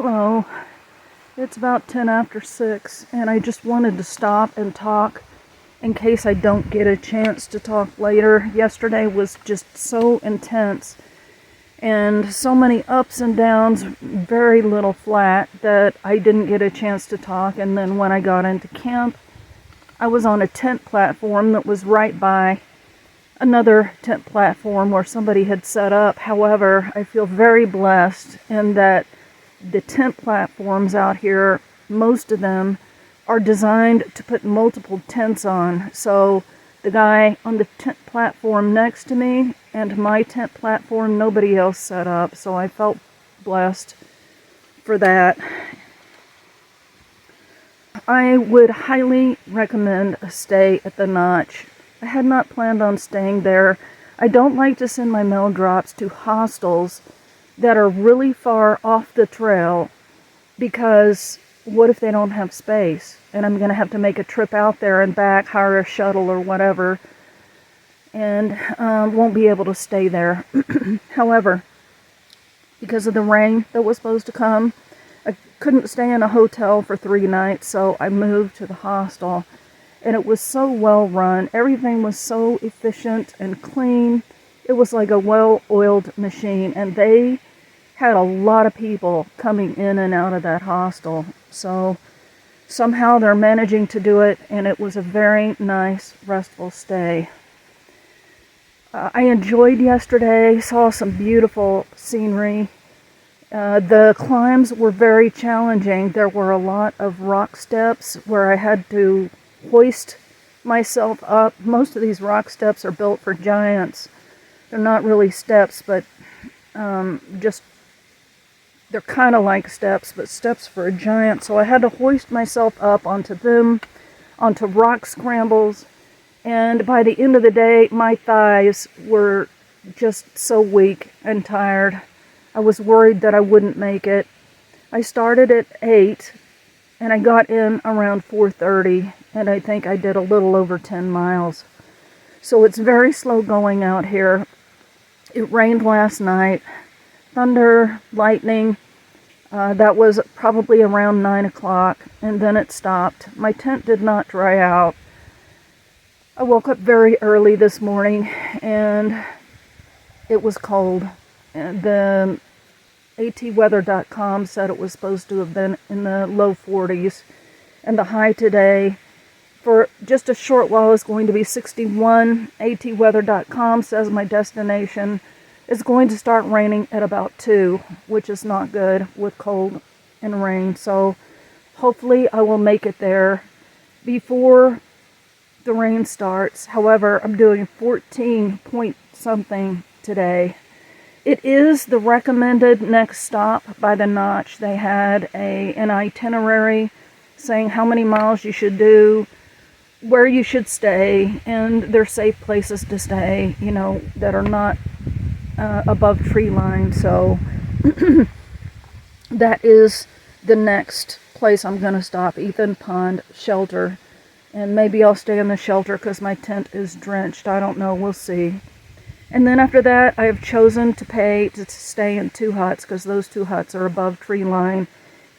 Hello, it's about 10 after 6 and I just wanted to stop and talk in case I don't get a chance to talk later. Yesterday was just so intense and so many ups and downs, very little flat, that I didn't get a chance to talk. And then when I got into camp, I was on a tent platform that was right by another tent platform where somebody had set up. However, I feel very blessed in that the tent platforms out here, most of them are designed to put multiple tents on. So the guy on the tent platform next to me and my tent platform, nobody else set up. So I felt blessed for that. I would highly recommend a stay at the Notch. I had not planned on staying there. I don't like to send my mail drops to hostels that are really far off the trail, because what if they don't have space and I'm going to have to make a trip out there and back, hire a shuttle or whatever, and won't be able to stay there. However, because of the rain that was supposed to come, I couldn't stay in a hotel for 3 nights, so I moved to the hostel. And it was so well run. Everything was so efficient and clean. It was like a well-oiled machine. And they had a lot of people coming in and out of that hostel. So somehow they're managing to do it. And it was a very nice, restful stay. I enjoyed yesterday. Saw some beautiful scenery. The climbs were very challenging. There were a lot of rock steps where I had to hoist myself up. Most of these rock steps are built for giants. They're not really steps, but just they're kind of like steps, but steps for a giant. So I had to hoist myself up onto them, onto rock scrambles, and by the end of the day, my thighs were just so weak and tired. I was worried that I wouldn't make it. I started at 8 and I got in around 4:30, and I think I did a little over 10 miles. So it's very slow going out here. It rained last night. Thunder, lightning. That was probably around 9 o'clock, and then it stopped. My tent did not dry out. I woke up very early this morning, and it was cold. And the ATweather.com said it was supposed to have been in the low 40s, and the high today for just a short while is going to be 61. ATweather.com says my destination is going to start raining at about 2, which is not good with cold and rain. So hopefully I will make it there before the rain starts. However, I'm doing 14 point something today. It is the recommended next stop by the Notch. They had an itinerary saying how many miles you should do, where you should stay, and they're safe places to stay, that are not above tree line. So that is the next place I'm going to stop, Ethan Pond Shelter. And maybe I'll stay in the shelter because my tent is drenched. I don't know. We'll see. And then after that, I have chosen to pay to stay in 2 huts because those 2 huts are above tree line,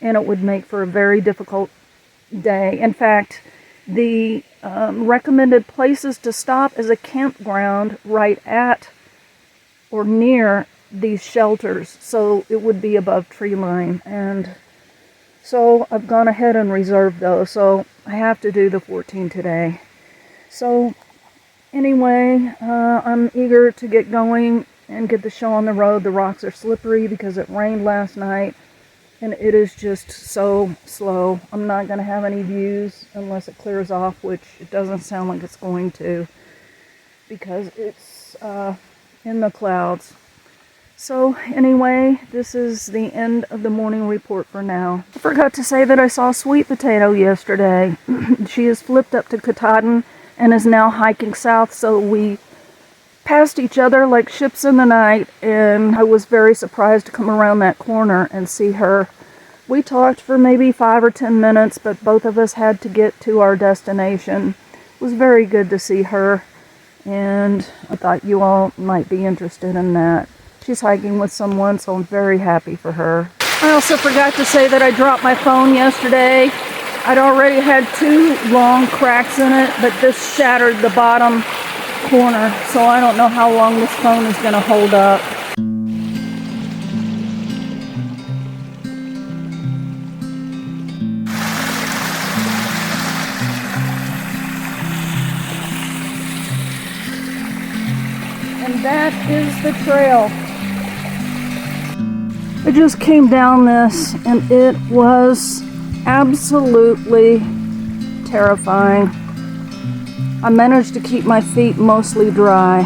and it would make for a very difficult day. In fact, the recommended places to stop is a campground right at or near these shelters, so it would be above tree line. And so I've gone ahead and reserved those, so I have to do the 14 today. So anyway, I'm eager to get going and get the show on the road. The rocks are slippery because it rained last night, and it is just so slow. I'm not going to have any views unless it clears off, which it doesn't sound like it's going to, because it's in the clouds. So anyway, this is the end of the morning report for now. I forgot to say that I saw Sweet Potato yesterday. She has flipped up to Katahdin and is now hiking south, so we passed each other like ships in the night, and I was very surprised to come around that corner and see her. We talked for maybe 5 or 10 minutes, but both of us had to get to our destination. It was very good to see her, and I thought you all might be interested in that. She's hiking with someone, so I'm very happy for her. I also forgot to say that I dropped my phone yesterday. I'd already had 2 long cracks in it, but this shattered the bottom corner, so I don't know how long this phone is going to hold up. And that is the trail. I just came down this and it was absolutely terrifying. I managed to keep my feet mostly dry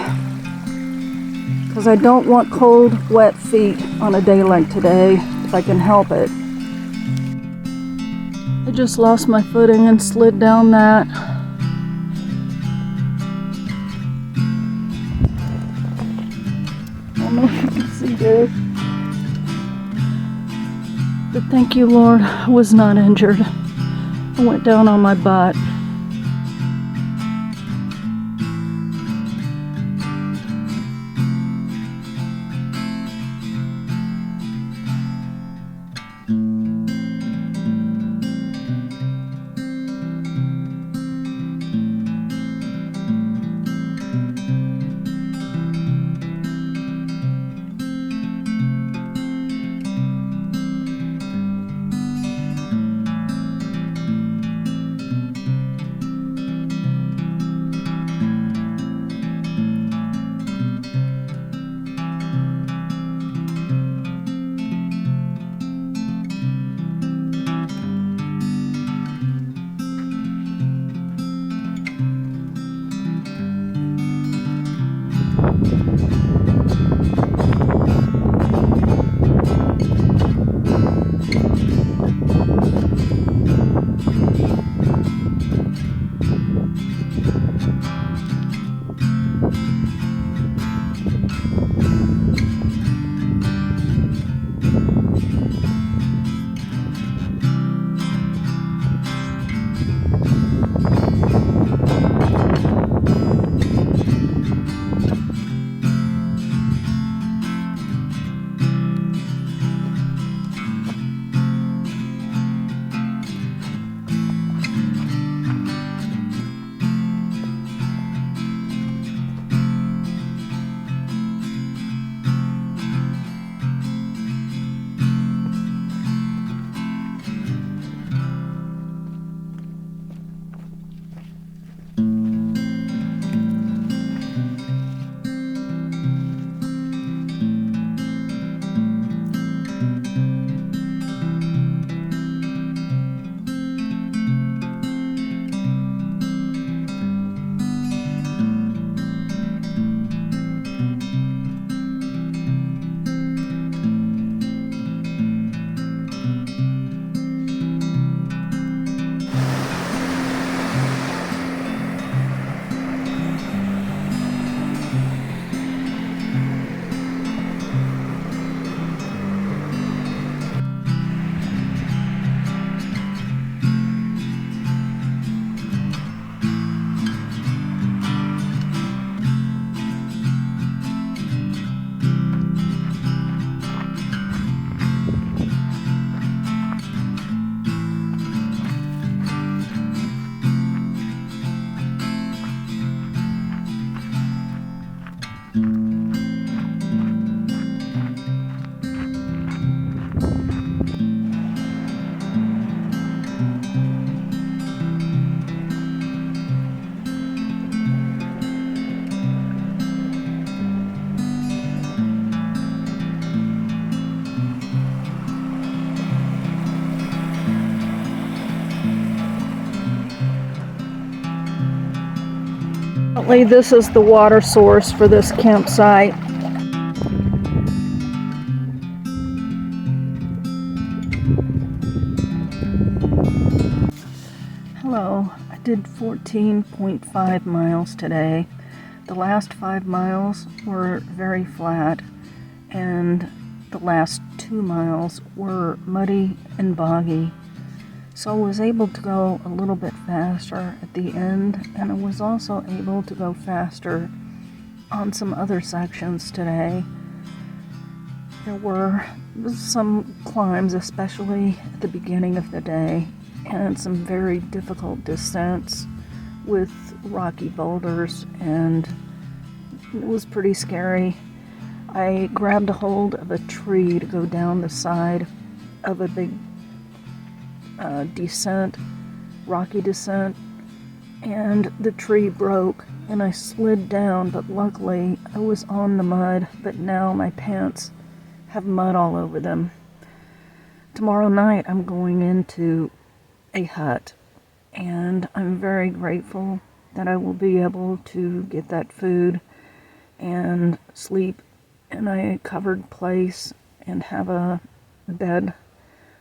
because I don't want cold, wet feet on a day like today if I can help it. I just lost my footing and slid down that. I don't know if you can see this. But thank you, Lord, I was not injured. I went down on my butt. Apparently this is the water source for this campsite. Hello, I did 14.5 miles today. The last 5 miles were very flat and the last 2 miles were muddy and boggy. So I was able to go a little bit faster at the end, and I was also able to go faster on some other sections today. There were some climbs, especially at the beginning of the day, and some very difficult descents with rocky boulders, and it was pretty scary. I grabbed a hold of a tree to go down the side of a big descent, rocky descent, and the tree broke and I slid down, but luckily I was on the mud, but now my pants have mud all over them. Tomorrow night I'm going into a hut, and I'm very grateful that I will be able to get that food and sleep in a covered place and have a bed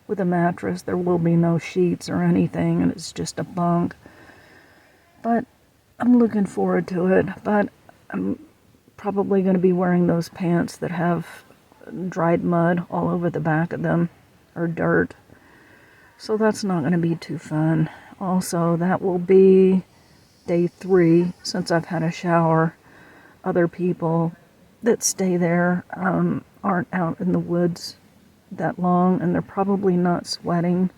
with a mattress. There will be no sheets or anything, and it's just a bunk. But I'm looking forward to it, but I'm probably going to be wearing those pants that have dried mud all over the back of them, or dirt. So that's not going to be too fun. Also, that will be day 3 since I've had a shower. Other people that stay there aren't out in the woods that long, and they're probably not sweating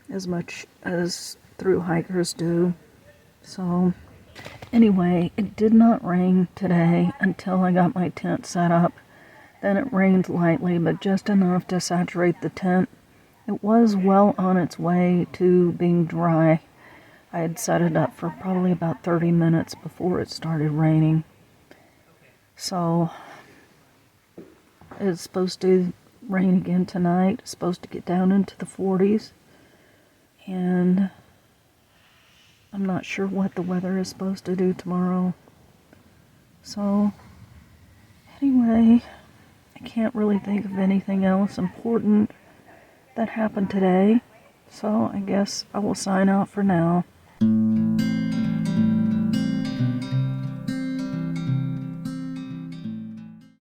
as much as through hikers do. So anyway, it did not rain today until I got my tent set up. Then it rained lightly, but just enough to saturate the tent. It was well on its way to being dry. I had set it up for probably about 30 minutes before it started raining. So it's supposed to rain again tonight. It's supposed to get down into the 40s. And I'm not sure what the weather is supposed to do tomorrow. So anyway, I can't really think of anything else important that happened today. So I guess I will sign out for now.